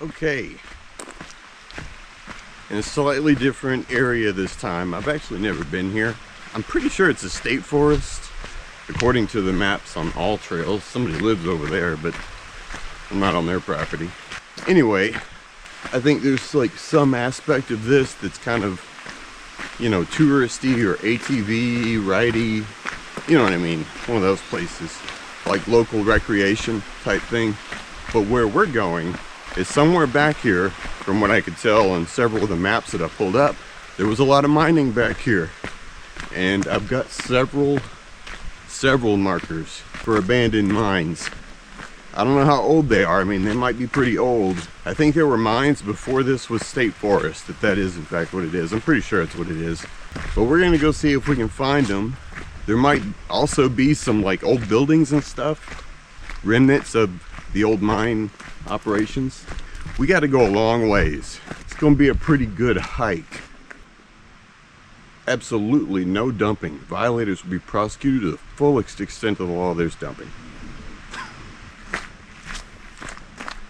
Okay, in a slightly different area this time. I've actually never been here. I'm pretty sure it's a state forest, according to the maps on all trails. Somebody lives over there, but I'm not on their property. Anyway, I think there's like some aspect of this that's kind of, you know, touristy or ATV, ridey, you know what I mean? One of those places, like local recreation type thing. But where we're going is somewhere back here. From what I could tell on several of the maps that I pulled up, there was a lot of mining back here. And I've got several markers for abandoned mines. I don't know how old they are. I mean, they might be pretty old. I think there were mines before this was state forest, if that is in fact what it is. I'm pretty sure it's what it is. But we're gonna go see if we can find them. There might also be some like old buildings and stuff, remnants of the old mine operations. We got to go a long ways. It's going to be a pretty good hike. Absolutely no dumping. Violators will be prosecuted to the fullest extent of the law. There's dumping.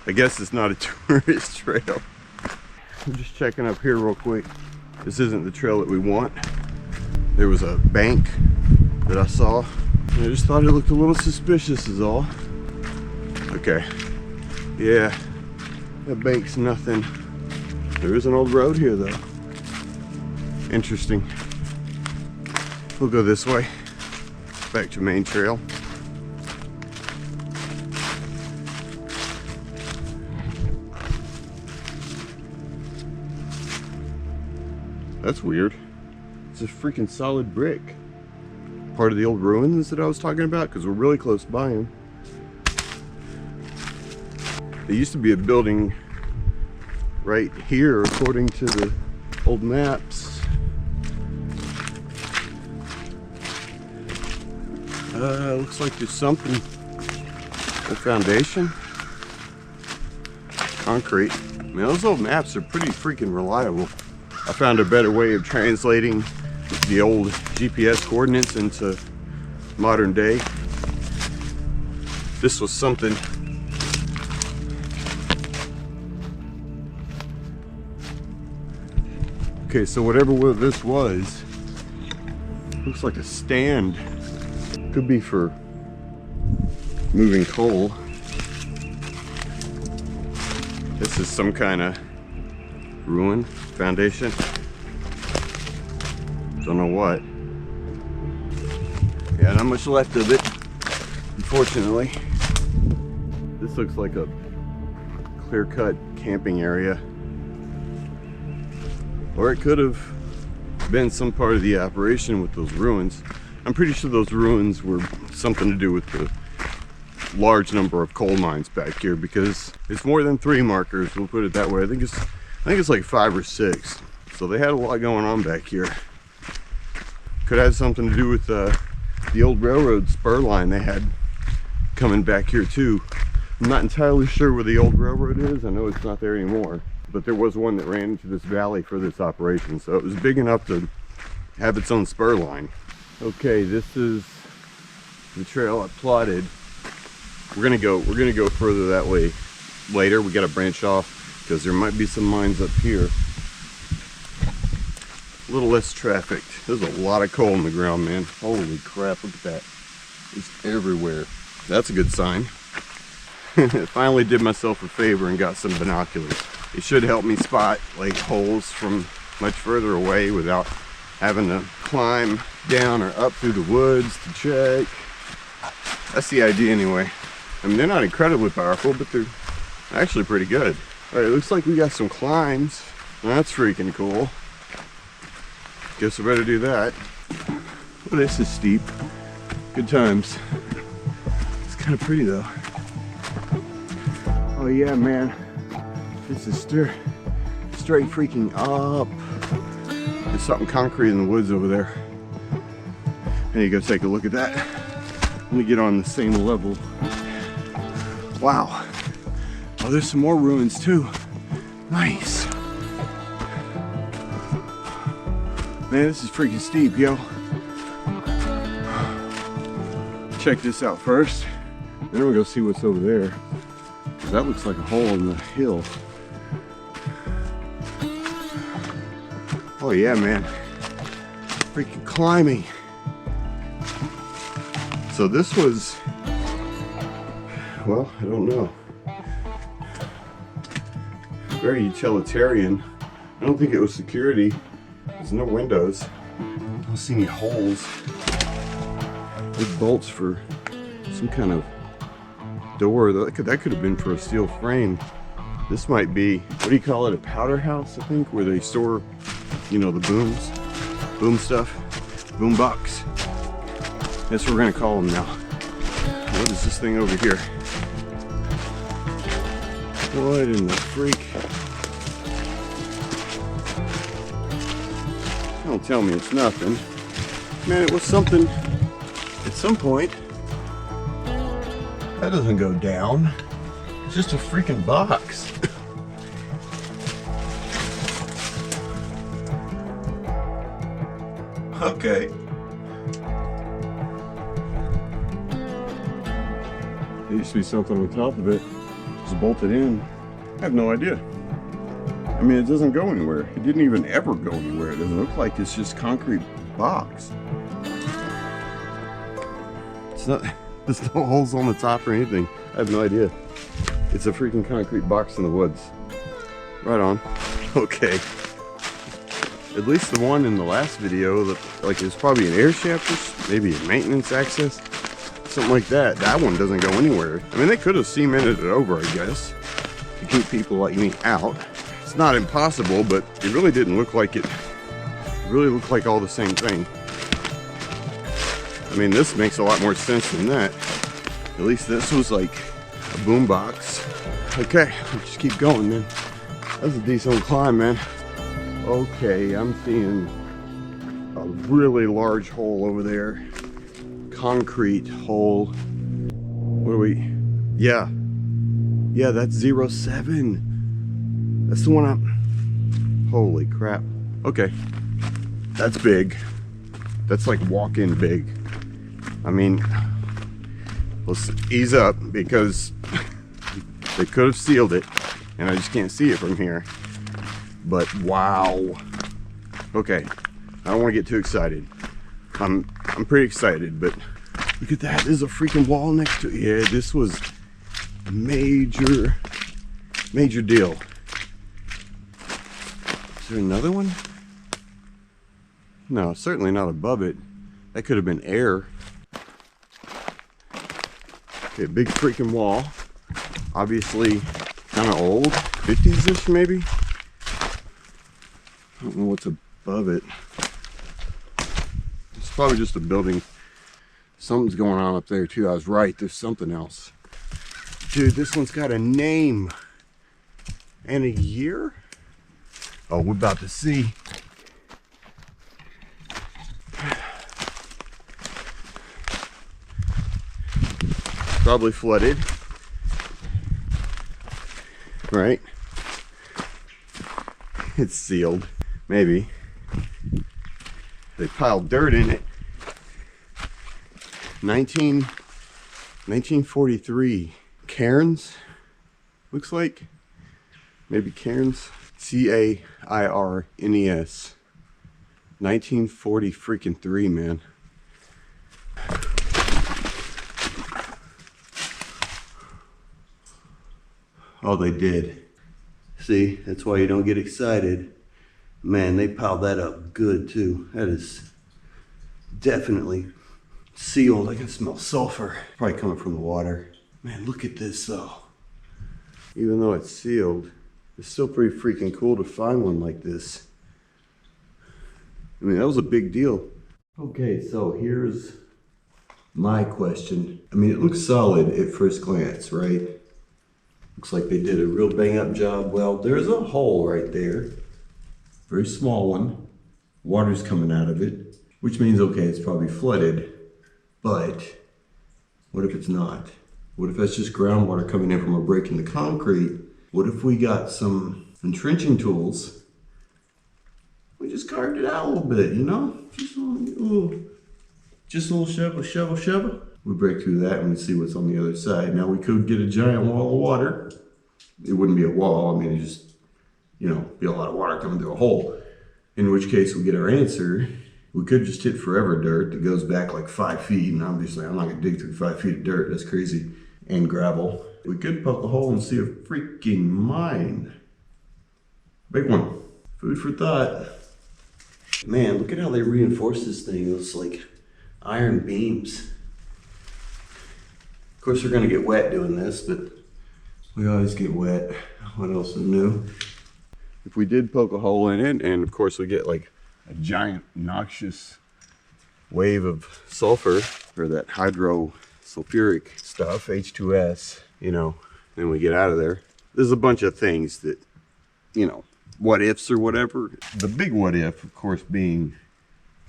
I guess it's not a tourist trail. I'm just checking up here real quick. This isn't the trail that we want. There was a bank that I saw, and I just thought it looked a little suspicious is all. Okay, yeah, that bank's nothing. There is an old road here though. Interesting. We'll go this way, back to main trail. That's weird. It's a freaking solid brick. Part of the old ruins that I was talking about, because we're really close by them. There used to be a building right here, according to the old maps. Looks like there's something. A foundation. Concrete. I mean, those old maps are pretty freaking reliable. I found a better way of translating the old GPS coordinates into modern day. This was something. Okay, so whatever this was, looks like a stand. Could be for moving coal. This is some kind of ruin, foundation. Don't know what. Yeah, not much left of it, unfortunately. This looks like a clear-cut camping area. Or it could have been some part of the operation with those ruins. I'm pretty sure those ruins were something to do with the large number of coal mines back here, because it's more than 3 markers, we'll put it that way. I think it's like 5 or 6. So they had a lot going on back here. Could have something to do with the old railroad spur line they had coming back here too. I'm not entirely sure where the old railroad is. I know it's not there anymore, but there was one that ran into this valley for this operation, so it was big enough to have its own spur line. Okay, this is the trail I plotted. We're gonna go further that way later. We gotta branch off because there might be some mines up here. A little less traffic. There's a lot of coal in the ground, man. Holy crap, look at that. It's everywhere. That's a good sign. Finally did myself a favor and got some binoculars. It should help me spot like holes from much further away without having to climb down or up through the woods to check. That's the idea anyway. I mean, they're not incredibly powerful, but they're actually pretty good. All right, looks like we got some climbs. That's freaking cool. Guess I better do that. Well, this is steep. Good times. It's kind of pretty though. Oh yeah, man. This is straight freaking up. There's something concrete in the woods over there. I need to go take a look at that. Let me get on the same level. Wow. Oh, there's some more ruins too. Nice. Man, this is freaking steep, yo. Check this out first. Then we'll go see what's over there. That looks like a hole in the hill. Oh yeah, man. Freaking climbing. So this was, well, I don't know. Very utilitarian. I don't think it was security. There's no windows. I don't see any holes. Big bolts for some kind of door. That could have been for a steel frame. This might be, what do you call it? A powder house, I think, where they store, you know, the booms, boom stuff, boom box. That's what we're gonna call them now. What is this thing over here? What in the freak? Don't tell me it's nothing. Man, it was something at some point. That doesn't go down. It's just a freaking box. Okay. There used to be something on top of it. Just bolted in. I have no idea. I mean, it doesn't go anywhere. It didn't even ever go anywhere. It doesn't look like it's just concrete box. It's not, there's no holes on the top or anything. I have no idea. It's a freaking concrete box in the woods. Right on. Okay. At least the one in the last video, like, it was probably an air shaft or maybe a maintenance access. Something like that. That one doesn't go anywhere. I mean, they could have cemented it over, I guess, to keep people like me out. It's not impossible, but it really didn't look like it. It really looked like all the same thing. I mean, this makes a lot more sense than that. At least this was like a boom box. Okay, let's just keep going, man. That's a decent climb, man. Okay, I'm seeing a really large hole over there. Concrete hole. What are we? Yeah, that's 07. That's the one I'm, holy crap. Okay, that's big. That's like walk-in big. I mean, let's ease up because they could have sealed it and I just can't see it from here. But wow. Okay, I don't want to get too excited. I'm pretty excited, but look at that. There's a freaking wall next to it. Yeah, this was a major deal. Is there another one? No, certainly not above it. That could have been air. Okay, big freaking wall. Obviously kind of old, 50s-ish maybe. I don't know what's above it. It's probably just a building. Something's going on up there too. I was right, there's something else. Dude, this one's got a name and a year. Oh, we're about to see. Probably flooded, right? It's sealed, maybe. They piled dirt in it. 1943. Cairns, looks like. Maybe Cairns. C-A-I-R-N-E-S. 1940 freaking 3, man. Oh, they did. See, that's why you don't get excited. Man, they piled that up good too. That is definitely sealed. I can smell sulfur. Probably coming from the water. Man, look at this though. Even though it's sealed, it's still pretty freaking cool to find one like this. I mean, that was a big deal. Okay, so here's my question. I mean, it looks solid at first glance, right? Looks like they did a real bang up job. Well, there's a hole right there. Very small one. Water's coming out of it, which means, okay, it's probably flooded. But what if it's not? What if that's just groundwater coming in from a break in the concrete? What if we got some entrenching tools? We just carved it out a little bit, you know? Just a little shovel. We break through that and we see what's on the other side. Now we could get a giant wall of water. It wouldn't be a wall. I mean, it just, you know, be a lot of water coming through a hole. In which case we get our answer. We could just hit forever dirt that goes back like 5 feet, and obviously I'm not gonna dig through 5 feet of dirt, that's crazy, and gravel. We could poke a hole and see a freaking mine. Big one. Food for thought. Man, look at how they reinforce this thing. Those like iron beams. Of course we're gonna get wet doing this, but we always get wet. What else is new? If we did poke a hole in it, and of course we get like a giant noxious wave of sulfur, or that hydrosulfuric stuff, H2S, you know, then we get out of there. There's a bunch of things that, you know, what ifs or whatever. The big what if, of course, being,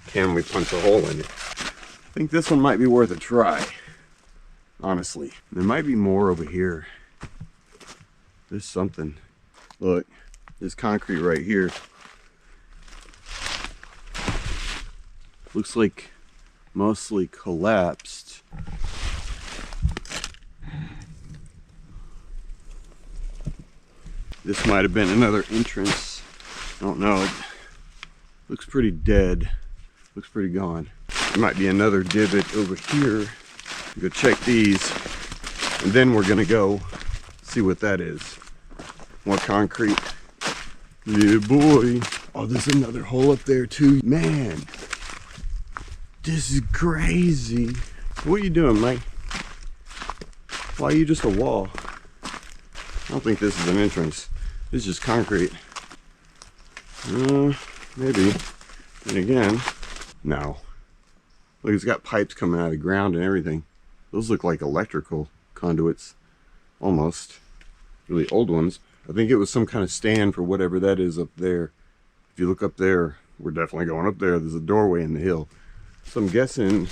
can we punch a hole in it? I think this one might be worth a try, honestly. There might be more over here. There's something. Look, there's concrete right here. Looks like mostly collapsed. This might have been another entrance. I don't know. It looks pretty dead. Looks pretty gone. There might be another divot over here. Go check these, and then we're gonna go see what that is. More concrete. Yeah, boy. Oh, there's another hole up there too. Man, this is crazy. What are you doing, Mike? Why are you just a wall? I don't think this is an entrance. This is just concrete. Maybe. And again, no. Look, it's got pipes coming out of the ground and everything. Those look like electrical conduits. Almost. Really old ones. I think it was some kind of stand for whatever that is up there. If you look up there, we're definitely going up there. There's a doorway in the hill. So I'm guessing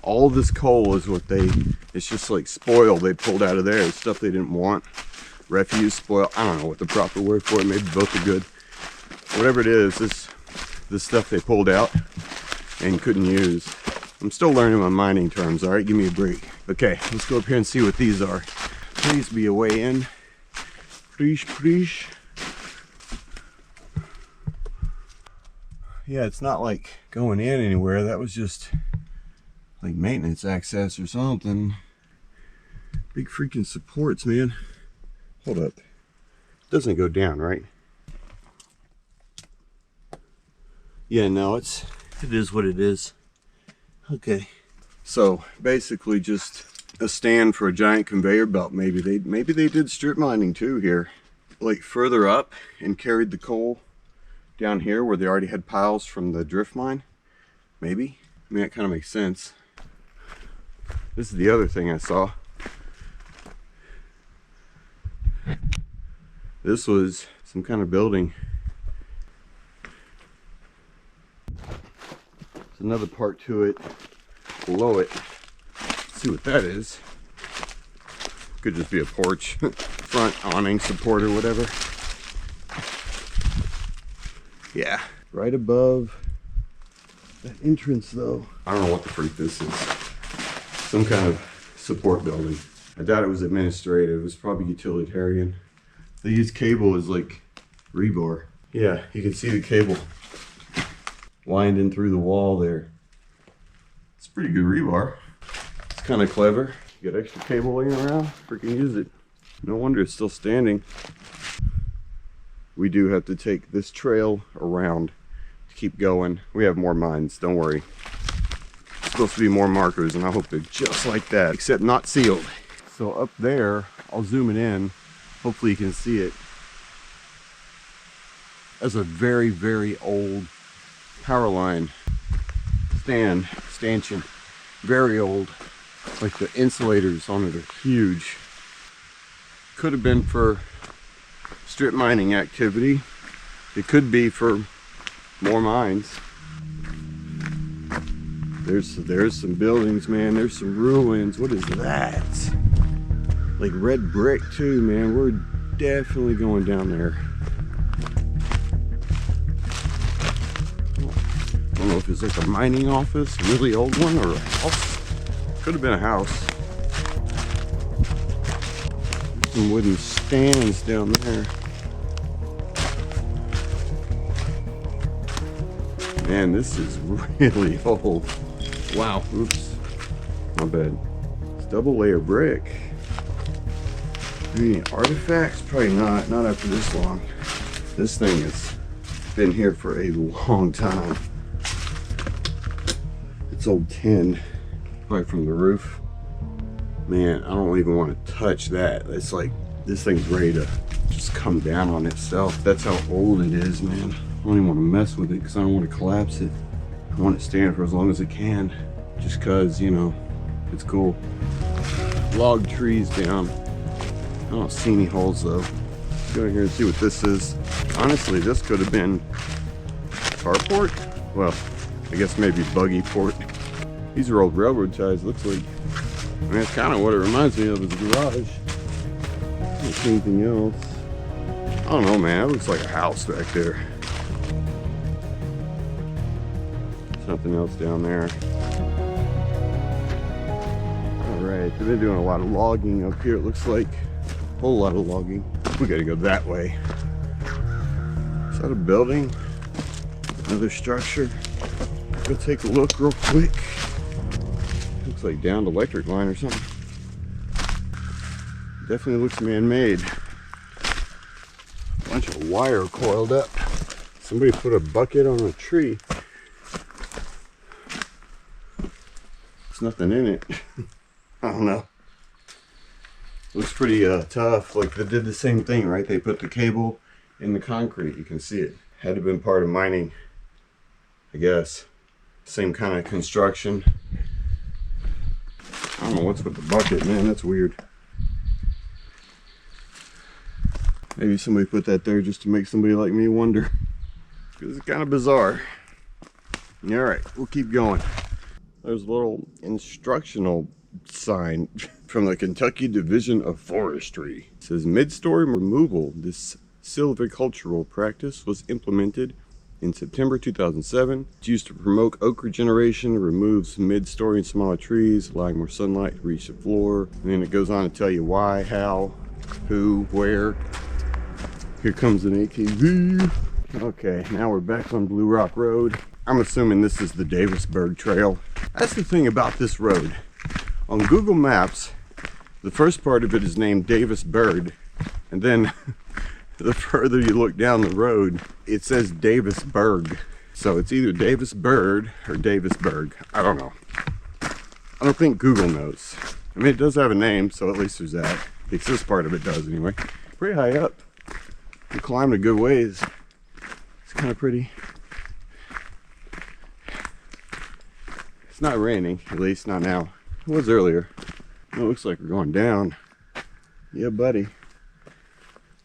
all this coal is what it's just like spoil they pulled out of there. It's stuff they didn't want. Refuse, spoil, I don't know what the proper word for it. Maybe both are good. Whatever it is, this stuff they pulled out and couldn't use. I'm still learning my mining terms, all right? Give me a break. Okay, let's go up here and see what these are. Please be a way in. Please, please. Yeah, it's not like going in anywhere. That was just like maintenance access or something. Big freaking supports, man. Hold up. Doesn't go down, right? Yeah, no, it is what it is. Okay. So basically just a stand for a giant conveyor belt. Maybe they did strip mining too here. Like further up and carried the coal down here where they already had piles from the drift mine. Maybe. I mean, that kind of makes sense. This is the other thing I saw. This was some kind of building. There's another part to it below it. Let's see what that is. Could just be a porch, front awning support or whatever. Yeah, right above that entrance though. I don't know what the freak this is. Some kind of support building. I doubt it was administrative. It was probably utilitarian. They use cable as like rebar. Yeah, you can see the cable winding through the wall there. It's pretty good rebar. It's kind of clever. You got extra cable laying around, freaking use it. No wonder it's still standing. We do have to take this trail around to keep going. We have more mines, don't worry. It's supposed to be more markers, and I hope they're just like that, except not sealed. So up there, I'll zoom it in. Hopefully you can see it. That's a very, very old power line stanchion. Very old. Like the insulators on it are huge. Could have been for strip mining activity. It could be for more mines. There's some buildings, man. There's some ruins. What is that? Like red brick too, man. We're definitely going down there. I don't know if it's like a mining office, a really old one, or a house. Could have been a house. Some wooden stands down there. Man, this is really old. Wow, oops, my bad. It's double layer brick. Any artifacts? Probably not after this long. This thing has been here for a long time. It's old tin, probably from the roof. Man, I don't even want to touch that. It's like, this thing's ready to just come down on itself. That's how old it is, man. I don't even want to mess with it because I don't want to collapse it. I want it to stand for as long as it can, just cause, you know, it's cool. Log trees down. I don't see any holes though. Let's go in here and see what this is. Honestly, this could have been carport. Well, I guess maybe buggy port. These are old railroad ties, looks like. I mean, that's kind of what it reminds me of, is a garage. I don't see anything else. I don't know, man. It looks like a house back there. Something else down there. Alright, they've been doing a lot of logging up here, it looks like. A whole lot of logging. We gotta go that way. Is that a building? Another structure? Go take a look real quick. Looks like downed electric line or something. Definitely looks man-made. Bunch of wire coiled up. Somebody put a bucket on a tree. There's nothing in it. I don't know. Looks pretty tough. Like they did the same thing, right? They put the cable in the concrete. You can see it. Had to have been part of mining, I guess. Same kind of construction. I don't know what's with the bucket, man. That's weird. Maybe somebody put that there just to make somebody like me wonder. Because it's kind of bizarre. Alright, we'll keep going. There's a little instructional sign from the Kentucky Division of Forestry. It says mid-story removal. This silvicultural practice was implemented in September 2007. It's used to promote oak regeneration, removes mid-story and smaller trees, allowing more sunlight to reach the floor. And then it goes on to tell you why, how, who, where. Here comes an ATV. Okay, now we're back on Blue Rock Road. I'm assuming this is the Davisburg Trail. That's the thing about this road. On Google Maps, the first part of it is named Davisburg, and then the further you look down the road, it says Davisburg. So it's either Davisburg or Davisburg. I don't know. I don't think Google knows. I mean, it does have a name, so at least there's that. At least this part of it does anyway. Pretty high up. We climbed a good ways. It's kind of pretty. It's not raining, at least not now. It was earlier. It looks like we're going down. Yeah, buddy.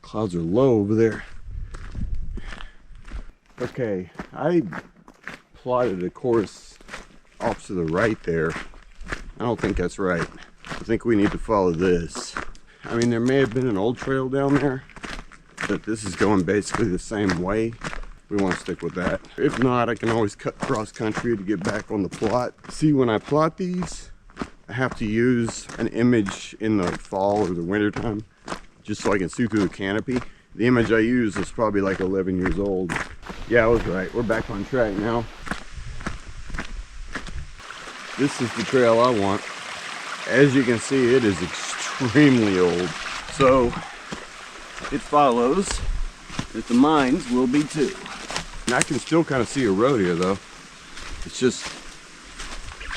Clouds are low over there. Okay, I plotted a course off to the right there. I don't think that's right. I think we need to follow this. I mean, there may have been an old trail down there, but this is going basically the same way. We want to stick with that. If not, I can always cut cross country to get back on the plot. See, when I plot these, I have to use an image in the fall or the winter time, just so I can see through the canopy. The image I use is probably like 11 years old. Yeah, I was right. We're back on track now. This is the trail I want. As you can see, it is extremely old. So it follows that the mines will be too. And I can still kind of see a road here though. It's just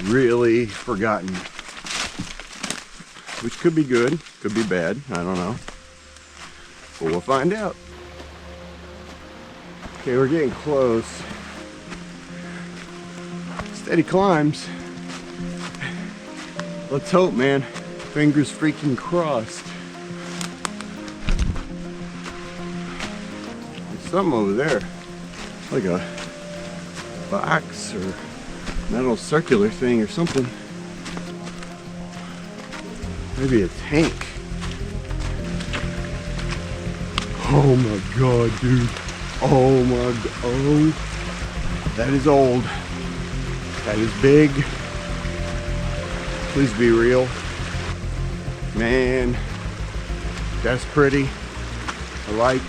really forgotten. Which could be good, could be bad, I don't know. But we'll find out. Okay, we're getting close. Steady climbs. Let's hope, man. Fingers freaking crossed. There's something over there. Like a box or metal circular thing or something. Maybe a tank. Oh my god, dude. Oh my god. Oh. That is old. That is big. Please be real. Man. That's pretty. I like.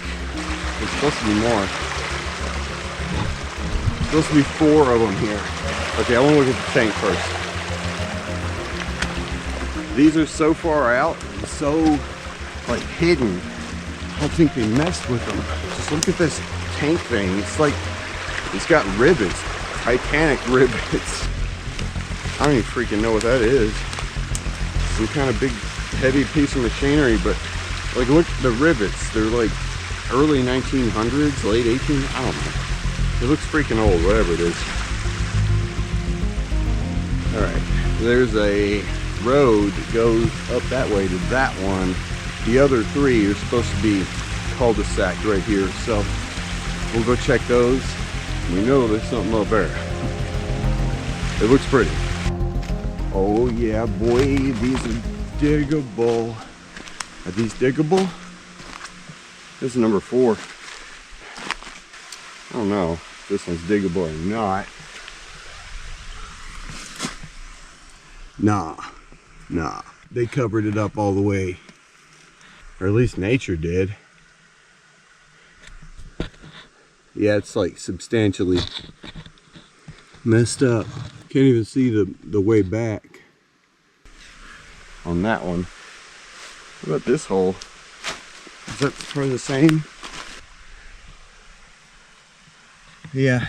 There's supposed to be more. Supposed to be 4 of them here. Okay, I want to look at the tank first. These are so far out, so like hidden. I don't think they messed with them. Just look at this tank thing. It's like, it's got rivets, Titanic rivets. I don't even freaking know what that is. Some kind of big, heavy piece of machinery, but like look at the rivets. They're like early 1900s, late 1800s, I don't know. It looks freaking old, whatever it is. All right, there's a road that goes up that way to that one. The other 3 are supposed to be cul-de-sac right here, so we'll go check those. We know there's something up there. It looks pretty. Oh yeah, boy, these are diggable. Are these diggable? This is number 4. I don't know if this one's diggable or not. Nah. They covered it up all the way. Or at least nature did. Yeah, it's like substantially messed up. Can't even see the way back on that one. What about this hole? Is that probably the same? Yeah,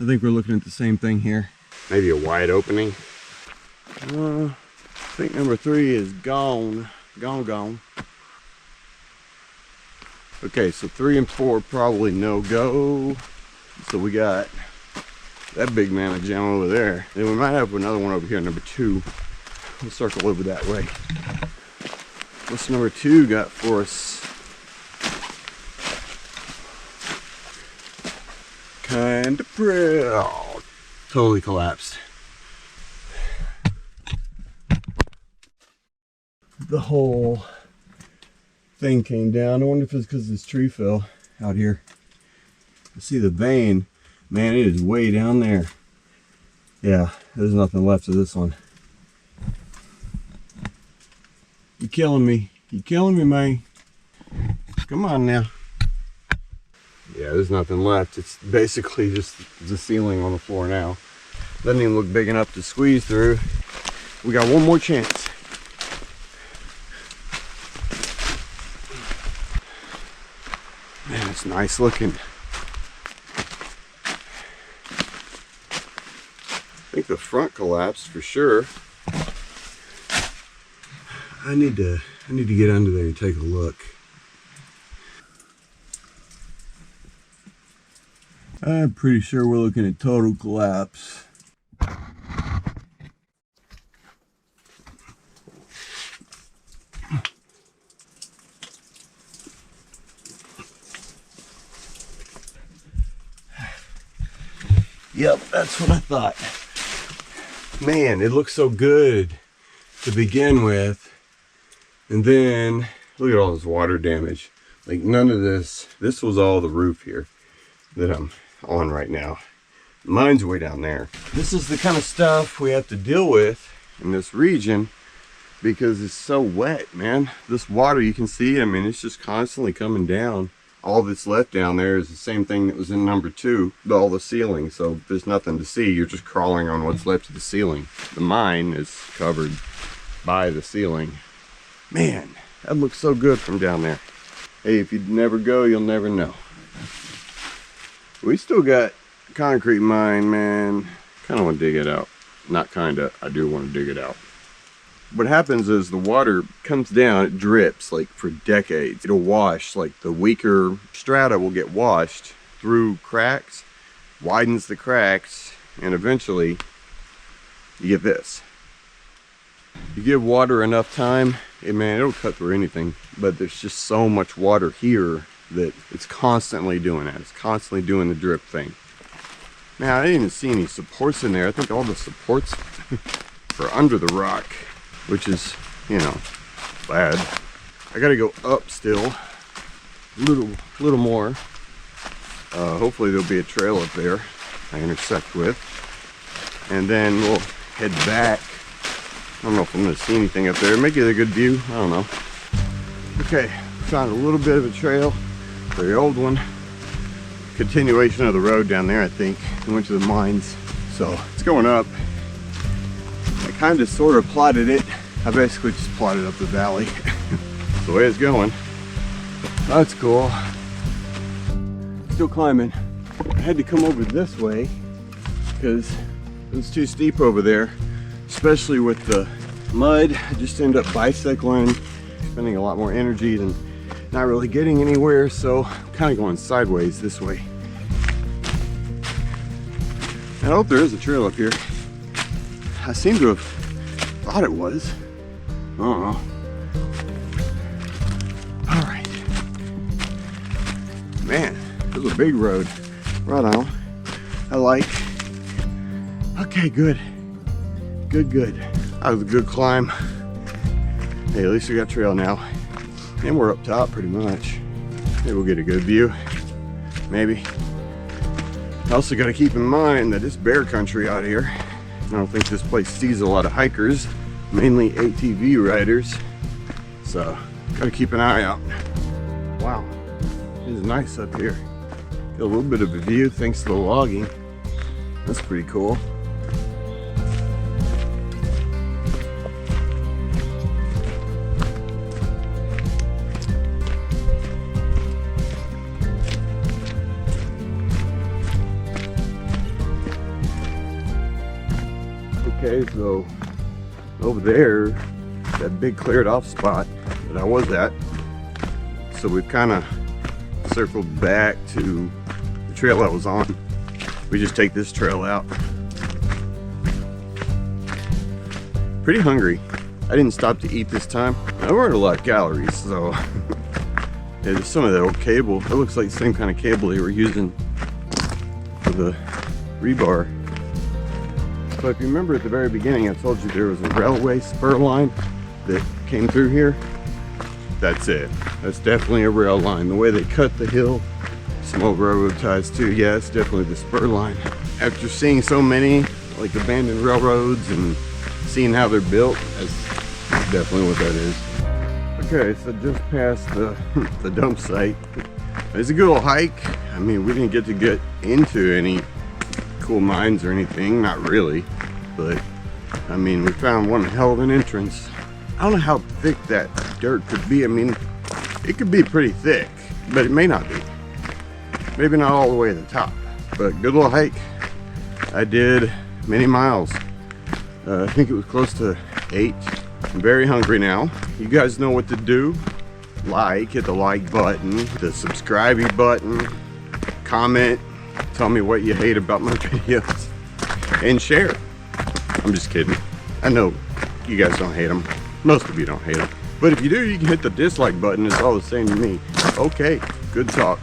I think we're looking at the same thing here. Maybe a wide opening. I think number 3 is gone. Gone. Okay, so 3 and 4 probably no go. So we got that big mammoth jam over there. Then we might have another one over here, number 2. We'll circle over that way. What's number 2 got for us? Kinda pretty. Oh, totally collapsed. The whole thing came down. I wonder if it's because this tree fell out here. I see the vein. Man, it is way down there. Yeah, there's nothing left of this one. You killing me. You killing me, man. Come on now. Yeah, there's nothing left. It's basically just the ceiling on the floor now. Doesn't even look big enough to squeeze through. We got one more chance. Man, it's nice looking. I think the front collapsed for sure. I need to get under there and take a look. I'm pretty sure we're looking at total collapse. Yep, that's what I thought. Man, it looks so good to begin with. And then, look at all this water damage. Like none of this was all the roof here that I'm on right now. Mine's way down there. This is the kind of stuff we have to deal with in this region because it's so wet, man. This water, you can see, I mean, it's just constantly coming down. All that's left down there is the same thing that was in number 2, all the ceiling. So there's nothing to see. You're just crawling on what's left of the ceiling. The mine is covered by the ceiling. Man, that looks so good from down there. Hey, if you never go, you'll never know. We still got concrete mine, man. Kind of want to dig it out. Not kind of, I do want to dig it out. What happens is the water comes down, it drips like for decades. It'll wash, like the weaker strata will get washed through cracks, widens the cracks, and eventually you get this. You give water enough time, man, it'll cut through anything. But there's just so much water here that it's constantly doing that. It's constantly doing the drip thing. Now, I didn't see any supports in there. I think all the supports are under the rock, which is, you know, bad. I gotta go up still, a little more. Hopefully there'll be a trail up there I intersect with. And then we'll head back. I don't know if I'm gonna see anything up there. Make it a good view, I don't know. Okay, found a little bit of a trail, very old one. continuation of the road down there, I think. We went to the mines. So it's going up. I kind of sort of plotted it. I basically just plotted up the valley. That's the way it's going. That's cool. Still climbing. I had to come over this way because it was too steep over there, especially with the mud. I just ended up bicycling, spending a lot more energy than not really getting anywhere, so I'm kind of going sideways this way. I hope there is a trail up here. I seem to have thought it was. I don't know. All right. Man, this is a big road. Right on. I like. Okay, good. Good. That was a good climb. Hey, at least we got trail now. And we're up top pretty much. Maybe we'll get a good view. Maybe. I also got to keep in mind that it's bear country out here. I don't think this place sees a lot of hikers, mainly ATV riders. So, got to keep an eye out. Wow, it is nice up here. Got a little bit of a view thanks to the logging. That's pretty cool. Okay, so over there, that big cleared off spot that I was at. So we've kind of circled back to the trail I was on. We just take this trail out. Pretty hungry. I didn't stop to eat this time. I burned a lot of calories, so yeah, there's some of that old cable. It looks like the same kind of cable they were using for the rebar. So if you remember at the very beginning, I told you there was a railway spur line that came through here. That's it. That's definitely a rail line. The way they cut the hill, some old railroad ties too. Yeah, it's definitely the spur line. After seeing so many like abandoned railroads and seeing how they're built, that's definitely what that is. Okay, so just past the dump site. It's a good old hike. I mean, we didn't get into any cool mines or anything, not really, but I mean, we found one hell of an entrance. I don't know how thick that dirt could be. I mean, it could be pretty thick, but it may not be. Maybe not all the way to the top, but good little hike. I did many miles. I think it was close to 8. I'm very hungry now. You guys know what to do. Hit the like button, the subscribe button, comment, tell me what you hate about my videos, and share. I'm just kidding. I know you guys don't hate them. Most of you don't hate them. But if you do, you can hit the dislike button. It's all the same to me. Okay, good talk.